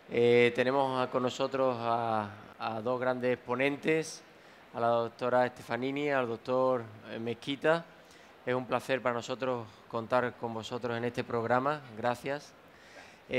Tenemos con nosotros a dos grandes ponentes, a la doctora Stefanini, al doctor Mezquita. Es un placer para nosotros contar con vosotros en este programa. Gracias. La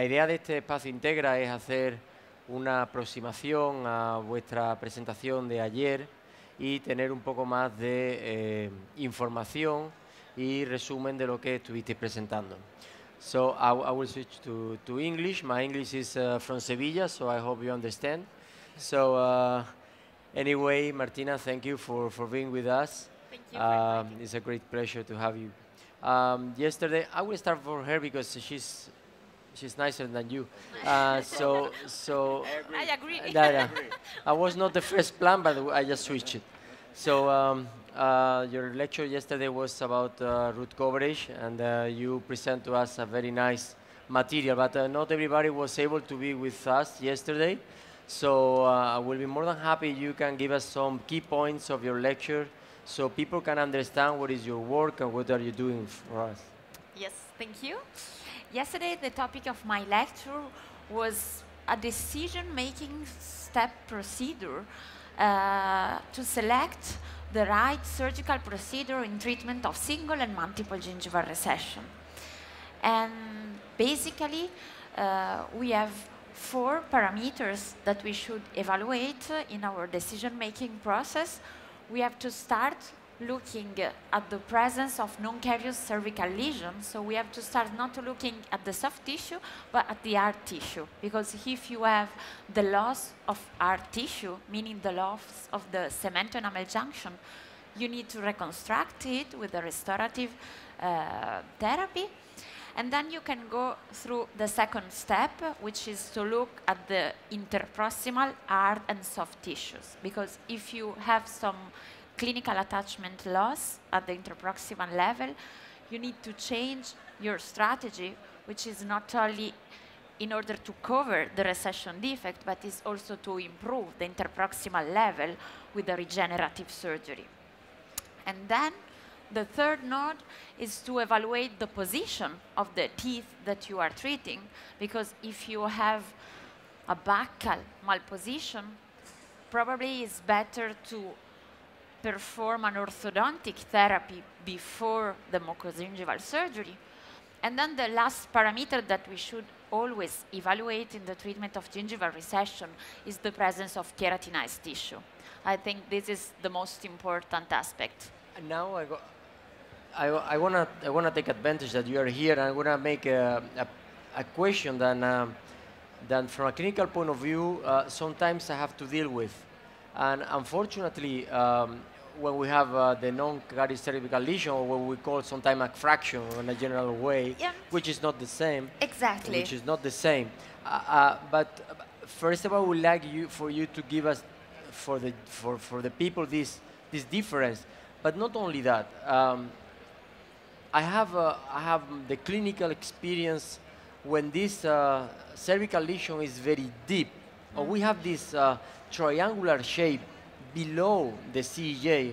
idea de este espacio Integra es hacer una aproximación a vuestra presentación de ayer y tener un poco más de información y resumen de lo que estuvisteis presentando. So I will switch to English. My English is from Sevilla, so I hope you understand. So anyway, Martina, thank you for being with us. Thank you for inviting me. It's a great pleasure to have you. Yesterday, I will start for her because she's nicer than you. So I agree. yeah. I was not the first plan, but I just switched it. So your lecture yesterday was about root coverage, and you present to us a very nice material, but not everybody was able to be with us yesterday. So I will be more than happy you can give us some key points of your lecture so people can understand what is your work and what are you doing for us. Yes, thank you. Yesterday, the topic of my lecture was a decision-making step procedure to select the right surgical procedure in treatment of single and multiple gingival recession. And basically, we have 4 parameters that we should evaluate in our decision-making process. We have to start looking at the presence of non-carious cervical lesions. So we have to start not looking at the soft tissue, but at the hard tissue. Because if you have the loss of hard tissue, meaning the loss of the cement-enamel junction, you need to reconstruct it with a restorative therapy. And then you can go through the second step, which is to look at the interproximal hard and soft tissues. Because if you have some clinical attachment loss at the interproximal level, you need to change your strategy, which is not only in order to cover the recession defect, but is also to improve the interproximal level with a regenerative surgery. And then the third node is to evaluate the position of the teeth that you are treating, because if you have a buccal malposition, probably it's better to perform an orthodontic therapy before the mucogingival surgery. And then the last parameter that we should always evaluate in the treatment of gingival recession is the presence of keratinized tissue. I think this is the most important aspect. And now I wanna take advantage that you are here, and I wanna make a question that from a clinical point of view, sometimes I have to deal with. And unfortunately, when we have the non-carious cervical lesion, or what we call sometimes a fraction in a general way, Yeah. which is not the same. Exactly. Which is not the same. But first of all, I would like for you to give us, for the people, this difference. But not only that. I have the clinical experience when this cervical lesion is very deep, or we have this triangular shape below the CEJ.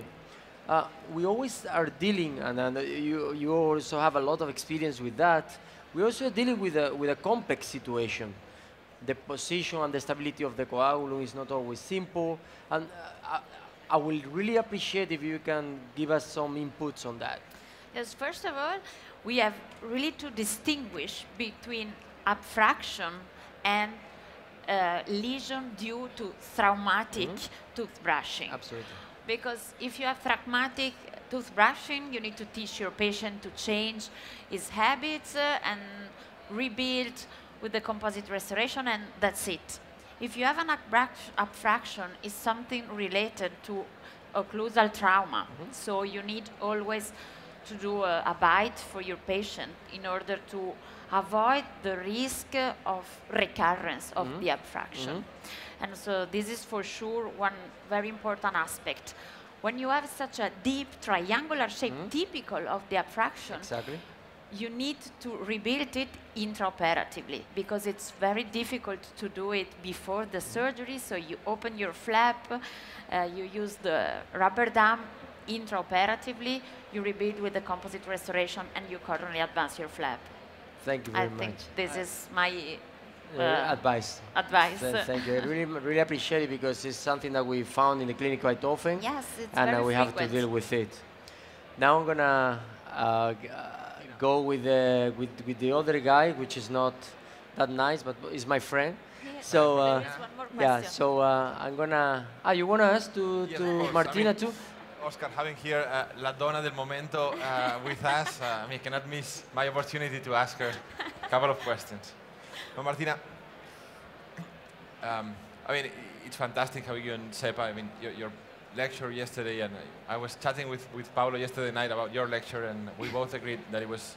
We always are dealing, and you also have a lot of experience with that. We also are dealing with a complex situation. The position and the stability of the coagulum is not always simple, and I will really appreciate if you can give us some inputs on that. Yes, first of all, we have really to distinguish between abfraction and lesion due to traumatic tooth brushing. Absolutely. Because if you have traumatic tooth brushing, you need to teach your patient to change his habits and rebuild with the composite restoration, and that's it. If you have an abfraction, it's something related to occlusal trauma. So you need always to do a bite for your patient in order to avoid the risk of recurrence of the abfraction. And so this is for sure one very important aspect. When you have such a deep triangular shape typical of the abfraction, Exactly. you need to rebuild it intraoperatively, because it's very difficult to do it before the surgery. So you open your flap, you use the rubber dam intraoperatively, you rebuild with the composite restoration, and you currently advance your flap. Thank you I very think much. this is my advice. advice. Thank you. I really appreciate it because it's something that we found in the clinic quite often. Yes, it's and very we have to frequent. deal with it. Now I'm gonna go with the other guy, which is not that nice, but is my friend. Yes, So there is one more yeah, question. so I'm gonna. You wanna ask to Yes, of course. Martina I mean, too? Oscar, having here La Donna del Momento with us, I mean, I cannot miss my opportunity to ask her a couple of questions. Well, Martina, I mean, it's fantastic how you and Sepa, I mean, your lecture yesterday, and I was chatting with Paulo yesterday night about your lecture, and we both agreed that it was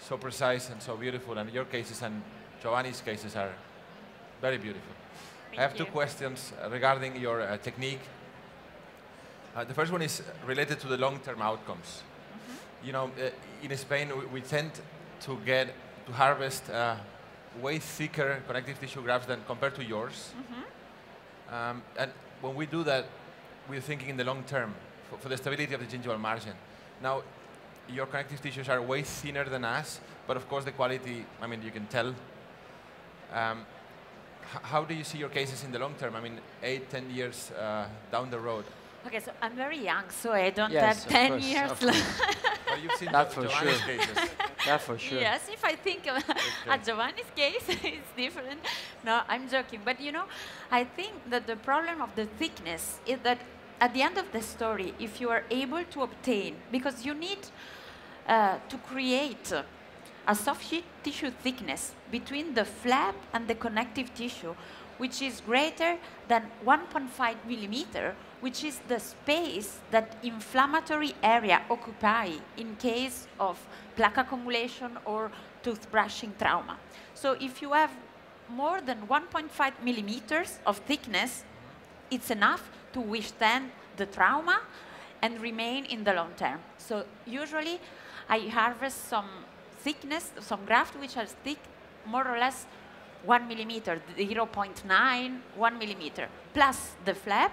so precise and so beautiful, and your cases and Giovanni's cases are very beautiful. I have two questions regarding your technique. The first one is related to the long-term outcomes. You know, in Spain, we tend to harvest way thicker connective tissue grafts than compared to yours. And when we do that, we're thinking in the long term for the stability of the gingival margin. Now, your connective tissues are way thinner than us, but of course the quality, I mean, you can tell. How do you see your cases in the long term? I mean, 8, 10 years down the road. Okay, so I'm very young, so I don't Yes, have of 10 course, years of left. But you've seen That's for Giovanni's sure. cases. Yeah, for sure. Yes, if I think at Giovanni's case, it's different. No, I'm joking. But you know, I think that the problem of the thickness is that at the end of the story, if you are able to obtain, because you need to create a soft tissue thickness between the flap and the connective tissue, which is greater than 1.5 millimeter, which is the space that inflammatory area occupy in case of plaque accumulation or toothbrushing trauma. So if you have more than 1.5 millimeters of thickness, it's enough to withstand the trauma and remain in the long term. So usually I harvest some thickness, some graft which are thick, more or less 1 millimeter, 0.9, 1 millimeter, plus the flap.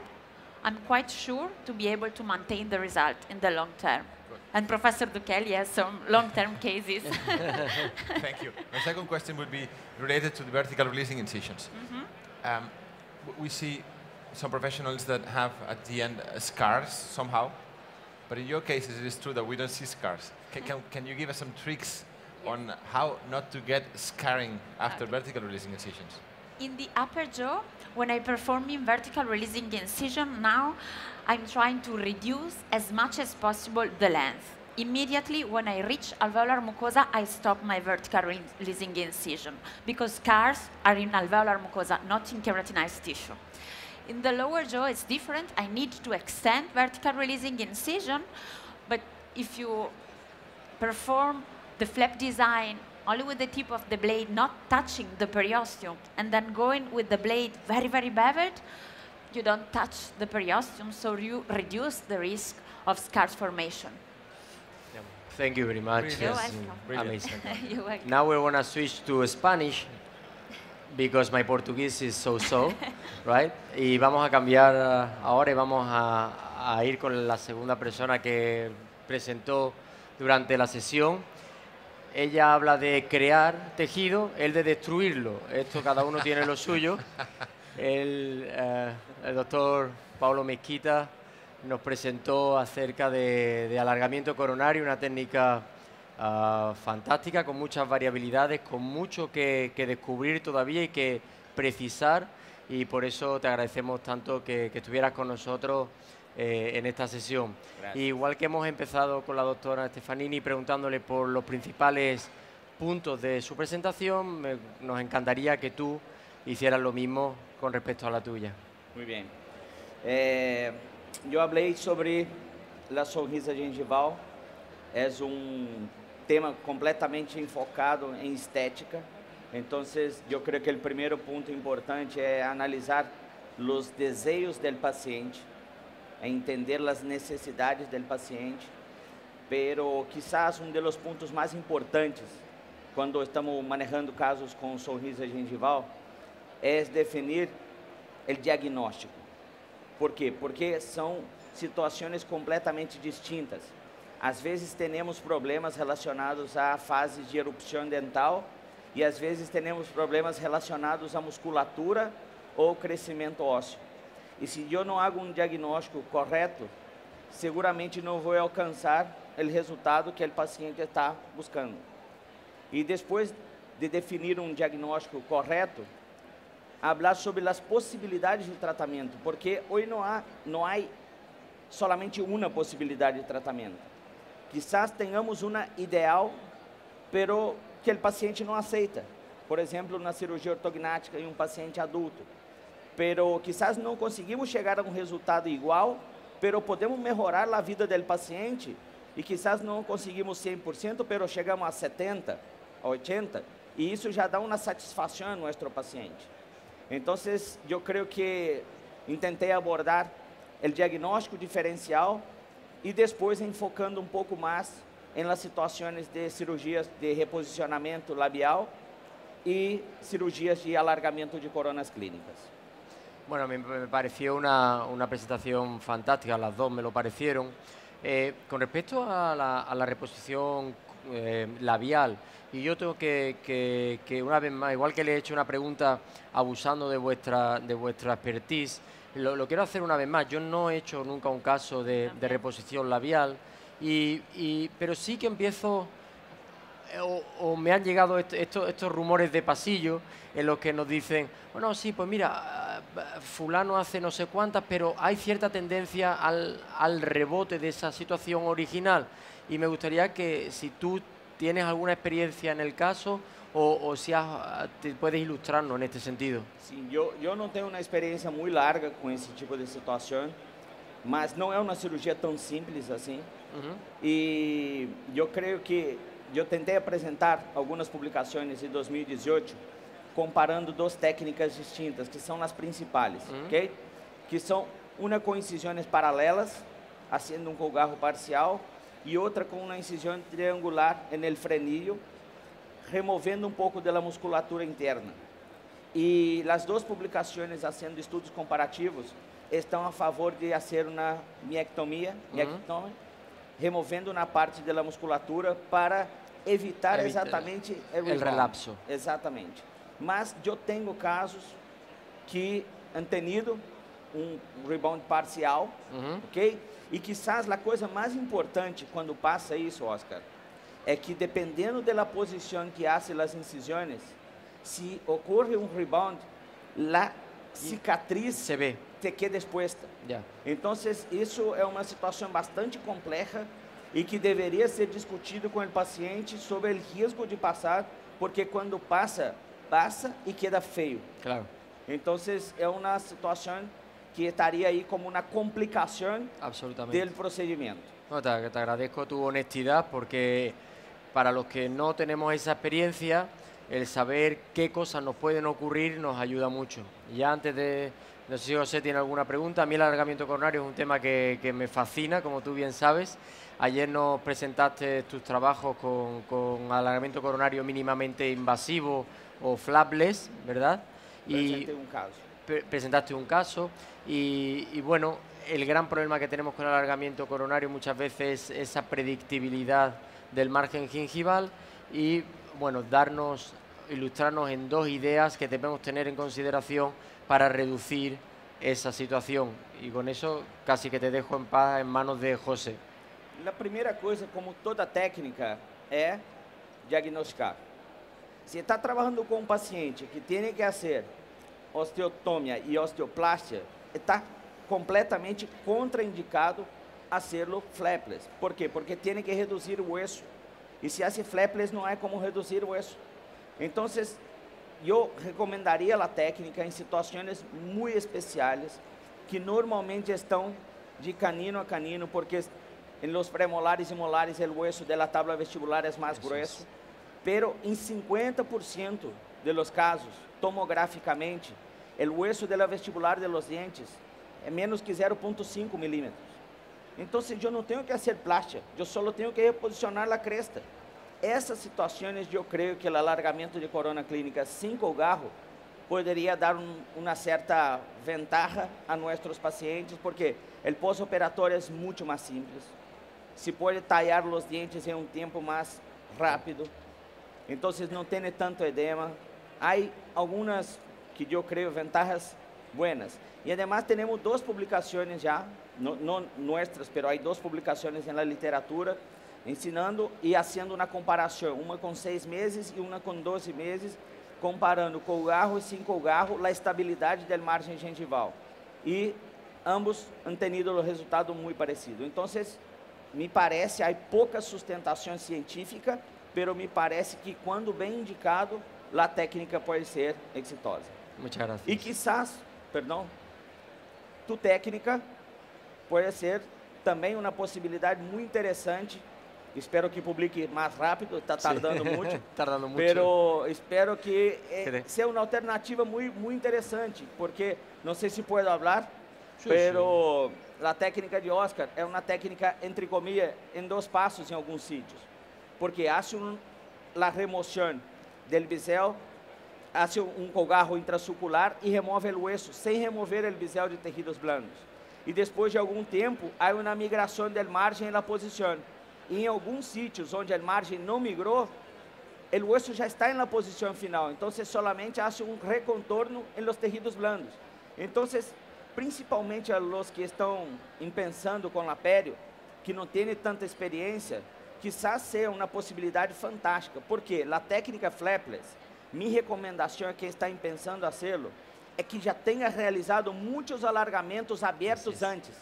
I'm quite sure to be able to maintain the result in the long term. Good. And Professor Dukelli has some long-term cases. Thank you. My second question would be related to the vertical releasing incisions. We see some professionals that have at the end scars somehow, but in your cases it is true that we don't see scars. Can you give us some tricks on how not to get scarring after vertical releasing incisions? In the upper jaw, when I perform in vertical releasing incision, now I'm trying to reduce as much as possible the length. Immediately when I reach alveolar mucosa, I stop my vertical releasing incision because scars are in alveolar mucosa, not in keratinized tissue. In the lower jaw, it's different. I need to extend vertical releasing incision, but if you perform the flap design only with the tip of the blade, not touching the periosteum, and then going with the blade very, very beveled, you don't touch the periosteum, so you reduce the risk of scars formation. Thank you very much. Brilliant. You're Yes, welcome. amazing. You're welcome. Now we want to switch to Spanish because my Portuguese is so-so, right? Y vamos a cambiar ahora y vamos a ir con la segunda persona que presentó durante la sesión. Ella habla de crear tejido, él de destruirlo. Esto cada uno tiene lo suyo. El doctor Paulo Mezquita nos presentó acerca de alargamiento coronario, una técnica fantástica, con muchas variabilidades, con mucho que descubrir todavía y que precisar. Y por eso te agradecemos tanto que estuvieras con nosotros en esta sesión. Gracias. Igual que hemos empezado con la doctora Stefanini preguntándole por los principales puntos de su presentación, nos encantaría que tú hicieras lo mismo con respecto a la tuya. Muy bien. Yo hablé sobre la sonrisa gengival. Es un tema completamente enfocado en estética. Entonces, yo creo que el primer punto importante es analizar los deseos del paciente, entender las necesidades del paciente, pero quizás um dos pontos mais importantes quando estamos manejando casos com sonrisa gengival é definir o diagnóstico. Por quê? Porque são situações completamente distintas. Às vezes temos problemas relacionados a fases de erupção dental e às vezes temos problemas relacionados à musculatura ou crescimento ósseo. E se eu não hago um diagnóstico correto, seguramente não vou alcançar o resultado que o paciente está buscando. E depois de definir um diagnóstico correto, falar sobre as possibilidades de tratamento, porque hoje não há solamente uma possibilidade de tratamento. Quizás tenhamos uma ideal, pero que o paciente não aceita. Por exemplo, na cirurgia ortognática em um paciente adulto. Pero quizás não conseguimos chegar a um resultado igual, pero podemos melhorar a vida do paciente e quizás não conseguimos 100%, pero chegamos a 70%, a 80%, e isso já dá uma satisfação a nosso paciente. Então, eu creio que tentei abordar o diagnóstico diferencial e depois enfocando um pouco mais em las situações de cirurgias de reposicionamento labial e cirurgias de alargamento de coronas clínicas. Bueno, me pareció una presentación fantástica, las dos me lo parecieron. Con respecto a la reposición labial, y yo tengo que una vez más, igual que le he hecho una pregunta abusando de vuestra expertise, lo quiero hacer una vez más. Yo no he hecho nunca un caso de reposición labial, pero sí que empiezo, o me han llegado estos rumores de pasillo en los que nos dicen, bueno, sí, pues mira, fulano hace no sé cuántas, pero hay cierta tendencia al rebote de esa situación original. Y me gustaría que si tú tienes alguna experiencia en el caso o si te puedes ilustrarnos en este sentido. Sim, eu não tenho uma experiência muito larga com esse tipo de situação, mas não é uma cirurgia tão simples assim. E eu creio que eu tentei apresentar algumas publicações em 2018, comparando duas técnicas distintas, que são as principais, ok? Que são uma com incisões paralelas, haciendo um colgarro parcial, e outra com uma incisão triangular no frenillo, removendo um pouco da musculatura interna. E as duas publicações, fazendo estudos comparativos, estão a favor de fazer uma miectomia, removendo uma parte da musculatura para evitar exatamente o relapso. Exatamente. Mas eu tenho casos que han tenido um rebound parcial, ok? E quizás a coisa mais importante quando passa isso, Oscar, é que dependendo da posição que hace as incisões, se ocorre um rebound, a cicatriz se ve, te queda exposta. Então, isso é uma situação bastante complexa e que deveria ser discutido com o paciente sobre o risco de passar, porque quando passa e queda feio. Claro. Então, é uma situação que estaria aí como uma complicação do procedimento. No, te agradezco tu honestidad porque para los que no tenemos esa experiencia, el saber qué cosas nos pueden ocurrir nos ayuda mucho. Y ya antes de, no sé si José tiene alguna pregunta, a mí el alargamiento coronario es un tema que me fascina, como tú bien sabes. Ayer nos presentaste tus trabajos con alargamiento coronario mínimamente invasivo o flapless, ¿verdad? Presentaste un caso y bueno, el gran problema que tenemos con el alargamiento coronario muchas veces es esa predictibilidad del margen gingival y bueno, ilustrarnos en dos ideas que debemos tener en consideración para reducir esa situación. Y con eso casi que te dejo en paz en manos de José. La primera cosa, como toda técnica, é diagnosticar. Se está trabalhando com um paciente que tem que fazer osteotomia e osteoplastia, está completamente contraindicado hacerlo flapless. ¿Por quê? Porque tem que reduzir o hueso. E se hace flapless não é como reduzir o hueso. Então, eu recomendaria a técnica em situações muito especiais que normalmente estão de canino a canino, porque em los premolares e molares o hueso da tabla vestibular é mais grueso. Pero em 50% de los casos, tomograficamente, o hueso da vestibular de los dientes é menos que 0,5 milímetros. Então, eu não tenho que fazer plástica, eu só tenho que reposicionar a cresta. Essas situações, eu creio que o alargamento de corona clínica sem colgarro poderia dar uma certa ventaja a nossos pacientes, porque o pós-operatório é muito mais simples. Se pode talhar os dientes em um tempo mais rápido. entonces no tiene tanto edema. Hay algunas que yo creo ventajas buenas. Y además tenemos 2 publicaciones ya, no nuestras, pero hay 2 publicaciones en la literatura ensinando y haciendo una comparación, una con 6 meses y una con 12 meses, comparando colgarro y sin colgarro, la estabilidad del margen gengival. Y ambos han tenido los resultados muy parecidos. Entonces, me parece, hay poca sustentación científica, pero me parece que cuando bien indicado, la técnica puede ser exitosa. Muchas gracias. Y quizás, perdón, tu técnica puede ser también una posibilidad muy interesante. Espero que publique más rápido, está tardando mucho. Tardando mucho. Pero espero que sea una alternativa muy interesante, porque no sé si puedo hablar, Sí, pero la técnica de Oscar es una técnica, entre comillas, en 2 pasos en algunos sitios, porque hace la remoción del bisel, hace un colgarro intrasucular y remove el hueso, sin remover el bisel de tejidos blandos. Y después de algún tiempo, hay una migración del margen en la posición. Y en algunos sitios donde el margen no migró, el hueso ya está en la posición final, entonces solamente hace un recontorno en los tejidos blandos. Entonces, principalmente a los que están pensando con la perio, que no tienen tanta experiencia, quizás sea una posibilidad fantástica, porque la técnica flapless, mi recomendación a quien está pensando hacerlo, es que ya tenga realizado muchos alargamentos abiertos antes,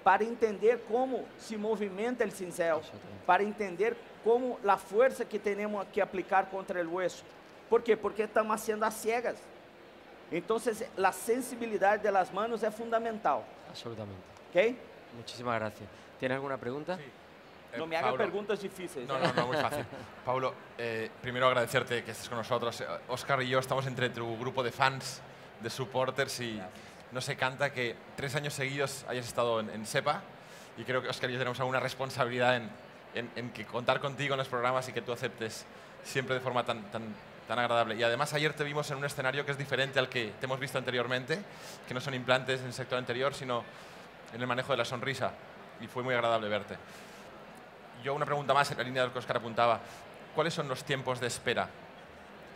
para entender cómo se movimenta el cincel, para entender cómo la fuerza que tenemos que aplicar contra el hueso. ¿Por qué? Porque estamos haciendo a ciegas. Entonces, la sensibilidad de las manos es fundamental. Absolutamente. ¿Ok? Muchísimas gracias. ¿Tienes alguna pregunta? Sí. No me hagas Paulo. preguntas difíciles. No, muy fácil. Paulo, primero agradecerte que estés con nosotros. Oscar y yo estamos entre tu grupo de fans, de supporters, y nos encanta que 3 años seguidos hayas estado en SEPA, y creo que Oscar y yo tenemos alguna responsabilidad en que contar contigo en los programas y que tú aceptes siempre de forma tan agradable. Y además ayer te vimos en un escenario que es diferente al que te hemos visto anteriormente, que no son implantes en el sector anterior, sino en el manejo de la sonrisa, y fue muy agradable verte. Yo una pregunta más en la línea de lo que Oscar apuntaba. ¿Cuáles son los tiempos de espera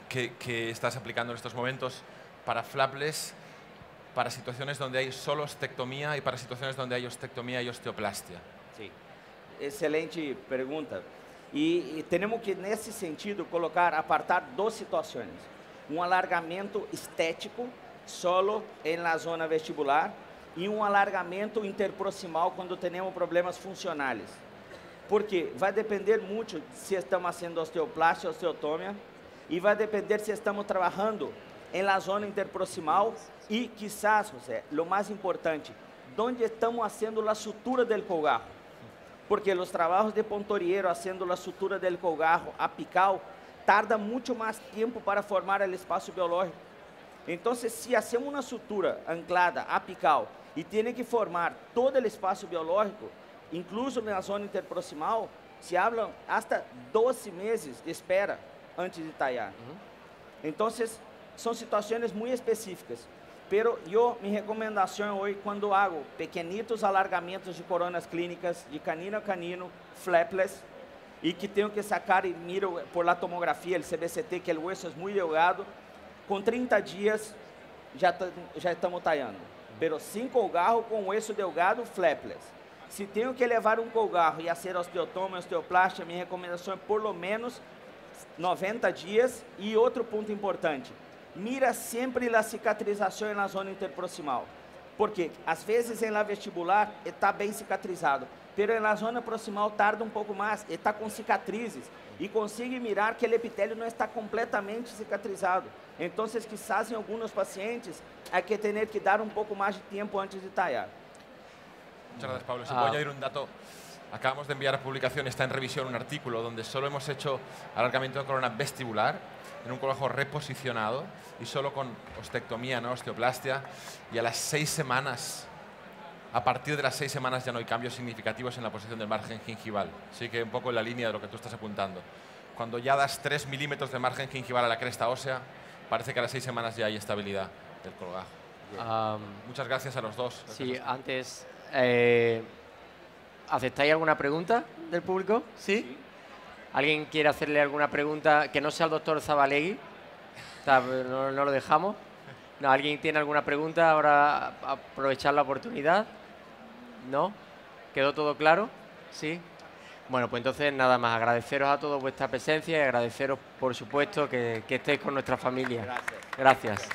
que estás aplicando en estos momentos para flapless, para situaciones donde hay solo ostectomía y para situaciones donde hay ostectomía y osteoplastia? Sí. Excelente pergunta. E temos que, nesse sentido, apartar 2 situações. Um alargamento estético, solo na zona vestibular, e um alargamento interproximal quando temos problemas funcionais. Porque vai depender muito se estamos fazendo osteoplastia ou osteotomia, e vai depender se estamos trabalhando na zona interproximal e, quizás, José, o mais importante, onde estamos fazendo a sutura del colgarro. Porque os trabalhos de pontoriero haciendo a sutura del colgarro apical tarda muito mais tempo para formar o espaço biológico. Então, se hacemos uma sutura anclada apical e tem que formar todo o espaço biológico, incluso na zona interproximal, se habla hasta 12 meses de espera antes de tallar. Então, são situações muito específicas. Pero mi recomendación hoy, cuando hago pequeñitos alargamientos de coronas clínicas, de canino a canino, flapless, y que tengo que sacar y miro por la tomografía, el CBCT, que el hueso es muy delgado, con 30 días ya estamos tallando. Pero sin colgarro, con hueso delgado, flapless. Si tengo que levar un colgarro y hacer osteotoma, osteoplastia, mi recomendación es por lo menos 90 días. Y otro punto importante, mira sempre a cicatrização na zona interproximal, porque às vezes em la vestibular está bem cicatrizado, pero na zona proximal tarda um pouco mais, está com cicatrizes, e consigo mirar que o epitélio não está completamente cicatrizado. Então, quizás em alguns pacientes, há que ter que dar um pouco mais de tempo antes de tallar. Muchas gracias, Pablo. Si puedo añadir un dato. Acabamos de enviar a publicación, está en revisión, un artículo donde solo hemos hecho alargamiento de corona vestibular en un colgajo reposicionado y solo con ostectomía, no osteoplastia, y a las 6 semanas, a partir de las 6 semanas ya no hay cambios significativos en la posición del margen gingival. Así que un poco en la línea de lo que tú estás apuntando. Cuando ya das 3 milímetros de margen gingival a la cresta ósea, parece que a las 6 semanas ya hay estabilidad del colgajo. Muchas gracias a los dos. Sí, antes, ¿aceptáis alguna pregunta del público? ¿Sí? ¿Alguien quiere hacerle alguna pregunta que no sea el doctor Zabalegui? No lo dejamos. No, ¿alguien tiene alguna pregunta? Ahora aprovechar la oportunidad. ¿No? ¿Quedó todo claro? ¿Sí? Bueno, pues entonces nada más, agradeceros a todos vuestra presencia y agradeceros, por supuesto, que estéis con nuestra familia. Gracias. Gracias.